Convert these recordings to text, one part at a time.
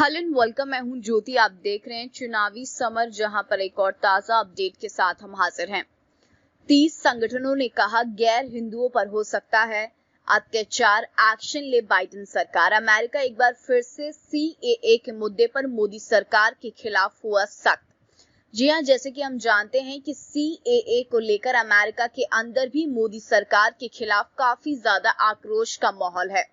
Hello and welcome. मैं हूं ज्योति। आप देख रहे हैं चुनावी समर, जहां पर एक और ताजा अपडेट के साथ हम हाजिर हैं। 30 संगठनों ने कहा गैर हिंदुओं पर हो सकता है अत्याचार, एक्शन ले बाइडेन सरकार। अमेरिका एक बार फिर से सीएए के मुद्दे पर मोदी सरकार के खिलाफ हुआ सख्त। जी हां, जैसे कि हम जानते हैं कि सीएए को लेकर अमेरिका के अंदर भी मोदी सरकार के खिलाफ काफी ज्यादा आक्रोश का माहौल है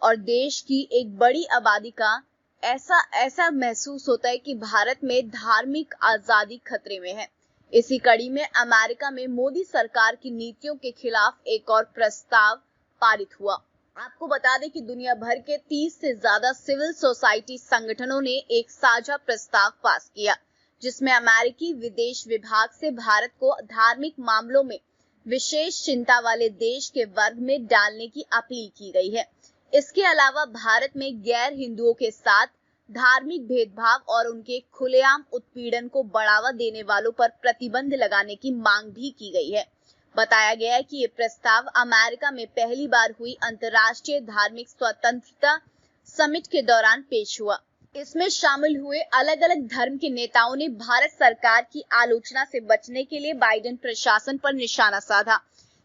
और देश की एक बड़ी आबादी का ऐसा महसूस होता है कि भारत में धार्मिक आजादी खतरे में है। इसी कड़ी में अमेरिका में मोदी सरकार की नीतियों के खिलाफ एक और प्रस्ताव पारित हुआ। आपको बता दें कि दुनिया भर के 30 से ज्यादा सिविल सोसाइटी संगठनों ने एक साझा प्रस्ताव पास किया, जिसमें अमेरिकी विदेश विभाग से भारत को धार्मिक मामलों में विशेष चिंता वाले देश के वर्ग में डालने की अपील की गई है। इसके अलावा भारत में गैर हिंदुओं के साथ धार्मिक भेदभाव और उनके खुलेआम उत्पीड़न को बढ़ावा देने वालों पर प्रतिबंध लगाने की मांग भी की गई है। बताया गया है कि ये प्रस्ताव अमेरिका में पहली बार हुई अंतर्राष्ट्रीय धार्मिक स्वतंत्रता समिट के दौरान पेश हुआ। इसमें शामिल हुए अलग अलग धर्म के नेताओं ने भारत सरकार की आलोचना से बचने के लिए बाइडेन प्रशासन पर निशाना साधा।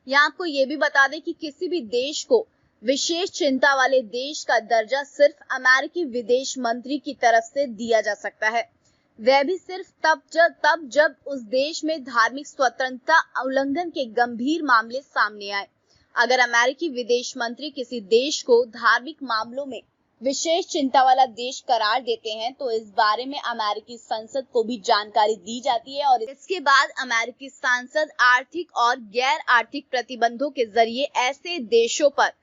यहाँ आपको ये भी बता दें कि किसी भी देश को विशेष चिंता वाले देश का दर्जा सिर्फ अमेरिकी विदेश मंत्री की तरफ से दिया जा सकता है, वह भी सिर्फ तब जब उस देश में धार्मिक स्वतंत्रता उल्लंघन के गंभीर मामले सामने आए। अगर अमेरिकी विदेश मंत्री किसी देश को धार्मिक मामलों में विशेष चिंता वाला देश करार देते हैं तो इस बारे में अमेरिकी संसद को भी जानकारी दी जाती है और इसके बाद अमेरिकी सांसद आर्थिक और गैर आर्थिक प्रतिबंधों के जरिए ऐसे देशों पर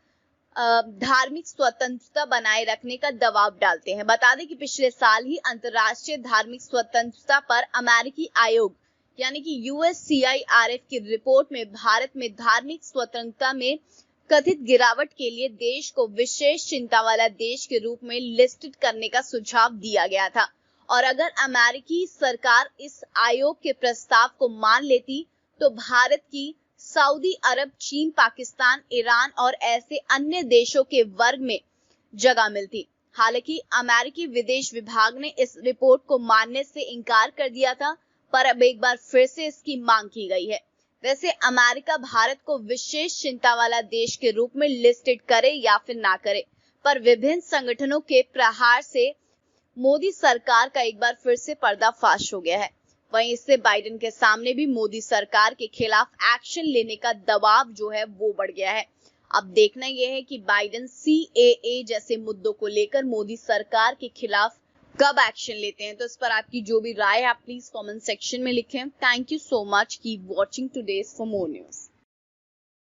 धार्मिक स्वतंत्रता बनाए रखने का दबाव डालते हैं। बता दें कि पिछले साल ही अंतर्राष्ट्रीय धार्मिक स्वतंत्रता पर अमेरिकी आयोग यानी कि USCIRF की रिपोर्ट में भारत में धार्मिक स्वतंत्रता में कथित गिरावट के लिए देश को विशेष चिंता वाला देश के रूप में लिस्टेड करने का सुझाव दिया गया था। और अगर अमेरिकी सरकार इस आयोग के प्रस्ताव को मान लेती तो भारत की सऊदी अरब, चीन, पाकिस्तान, ईरान और ऐसे अन्य देशों के वर्ग में जगह मिलती। हालांकि अमेरिकी विदेश विभाग ने इस रिपोर्ट को मानने से इनकार कर दिया था, पर अब एक बार फिर से इसकी मांग की गई है। वैसे अमेरिका भारत को विशेष चिंता वाला देश के रूप में लिस्टेड करे या फिर ना करे, पर विभिन्न संगठनों के प्रहार से मोदी सरकार का एक बार फिर से पर्दाफाश हो गया है। वहीं इससे बाइडेन के सामने भी मोदी सरकार के खिलाफ एक्शन लेने का दबाव जो है वो बढ़ गया है। अब देखना यह है कि बाइडेन सीएए जैसे मुद्दों को लेकर मोदी सरकार के खिलाफ कब एक्शन लेते हैं। तो इस पर आपकी जो भी राय है आप प्लीज कमेंट सेक्शन में लिखें। Thank you so much. Keep watching today's for more news.